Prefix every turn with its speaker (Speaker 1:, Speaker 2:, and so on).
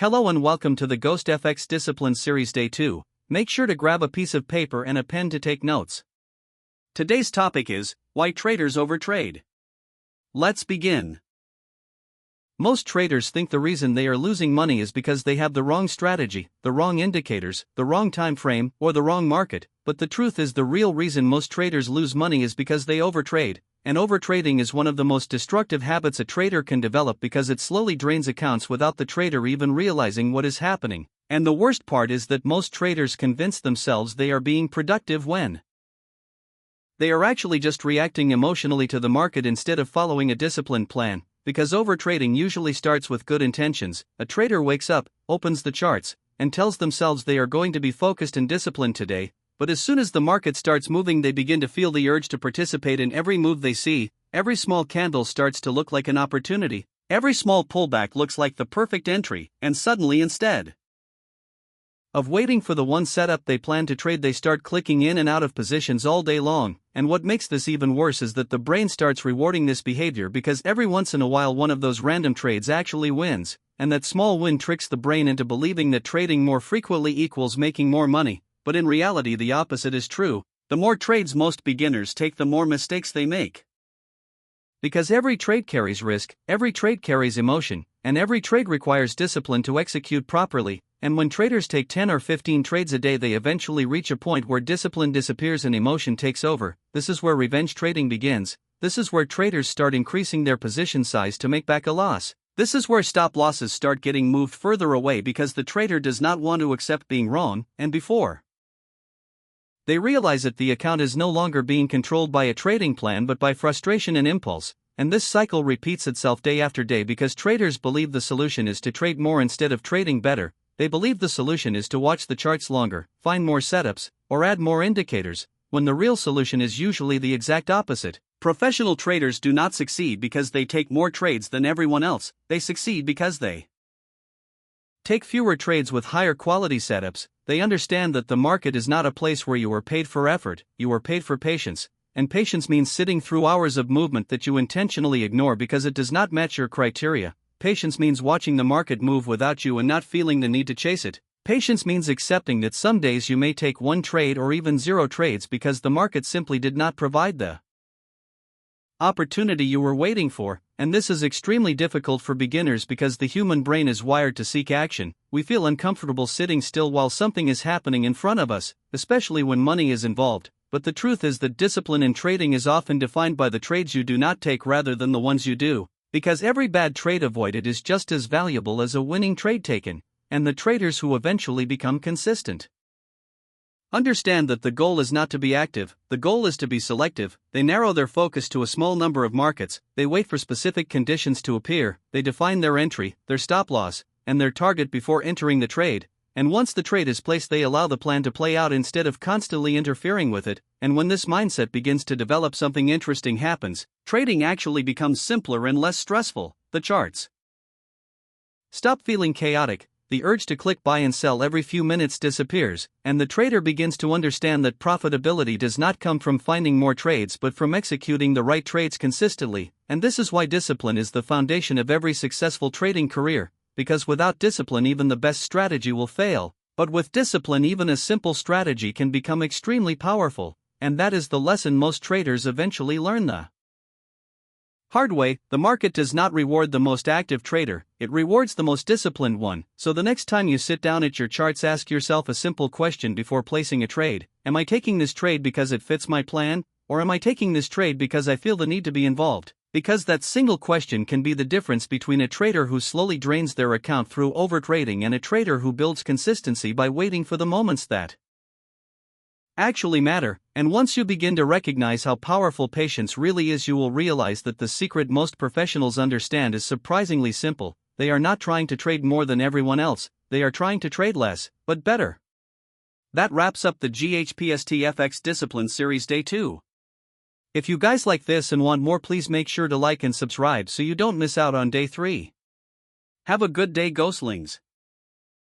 Speaker 1: Hello and welcome to the Ghost FX Discipline Series Day 2. Make sure to grab a piece of paper and a pen to take notes. Today's topic is, why traders overtrade. Let's begin. Most traders think the reason they are losing money is because they have the wrong strategy, the wrong indicators, the wrong time frame, or the wrong market, but the truth is the real reason most traders lose money is because they overtrade. And overtrading is one of the most destructive habits a trader can develop because it slowly drains accounts without the trader even realizing what is happening. And the worst part is that most traders convince themselves they are being productive when they are actually just reacting emotionally to the market instead of following a disciplined plan. Because overtrading usually starts with good intentions, a trader wakes up, opens the charts, and tells themselves they are going to be focused and disciplined today. But as soon as the market starts moving, they begin to feel the urge to participate in every move they see. Every small candle starts to look like an opportunity. Every small pullback looks like the perfect entry, and suddenly, instead of waiting for the one setup they plan to trade, they start clicking in and out of positions all day long. And what makes this even worse is that the brain starts rewarding this behavior because every once in a while one of those random trades actually wins, and that small win tricks the brain into believing that trading more frequently equals making more money. But in reality, the opposite is true. The more trades most beginners take, the more mistakes they make. Because every trade carries risk, every trade carries emotion, and every trade requires discipline to execute properly. And when traders take 10 or 15 trades a day, they eventually reach a point where discipline disappears and emotion takes over. This is where revenge trading begins. This is where traders start increasing their position size to make back a loss. This is where stop losses start getting moved further away because the trader does not want to accept being wrong, and before they realize that the account is no longer being controlled by a trading plan but by frustration and impulse. And this cycle repeats itself day after day because traders believe the solution is to trade more instead of trading better. They believe the solution is to watch the charts longer, find more setups, or add more indicators, when the real solution is usually the exact opposite. Professional traders do not succeed because they take more trades than everyone else. They succeed because they take fewer trades with higher quality setups. They understand that the market is not a place where you are paid for effort, you are paid for patience. And patience means sitting through hours of movement that you intentionally ignore because it does not match your criteria. Patience means watching the market move without you and not feeling the need to chase it. Patience means accepting that some days you may take one trade or even 0 trades because the market simply did not provide the opportunity you were waiting for. And this is extremely difficult for beginners because the human brain is wired to seek action. We feel uncomfortable sitting still while something is happening in front of us, especially when money is involved. But the truth is that discipline in trading is often defined by the trades you do not take rather than the ones you do. Because every bad trade avoided is just as valuable as a winning trade taken, and the traders who eventually become consistent understand that the goal is not to be active, the goal is to be selective. They narrow their focus to a small number of markets, they wait for specific conditions to appear, they define their entry, their stop loss, and their target before entering the trade. And once the trade is placed, they allow the plan to play out instead of constantly interfering with it. And when this mindset begins to develop, something interesting happens. Trading actually becomes simpler and less stressful. The charts stop feeling chaotic, the urge to click buy and sell every few minutes disappears, and the trader begins to understand that profitability does not come from finding more trades but from executing the right trades consistently. And this is why discipline is the foundation of every successful trading career. Because without discipline, even the best strategy will fail, but with discipline, even a simple strategy can become extremely powerful, and that is the lesson most traders eventually learn the hard way. The market does not reward the most active trader, it rewards the most disciplined one. So the next time you sit down at your charts, ask yourself a simple question before placing a trade. Am I taking this trade because it fits my plan, or am I taking this trade because I feel the need to be involved? Because that single question can be the difference between a trader who slowly drains their account through overtrading and a trader who builds consistency by waiting for the moments that actually matter. And once you begin to recognize how powerful patience really is, you will realize that the secret most professionals understand is surprisingly simple. They are not trying to trade more than everyone else, they are trying to trade less, but better. That wraps up the GHPSTFX Discipline Series Day 2. If you guys like this and want more, please make sure to like and subscribe so you don't miss out on Day 3. Have a good day, Ghostlings.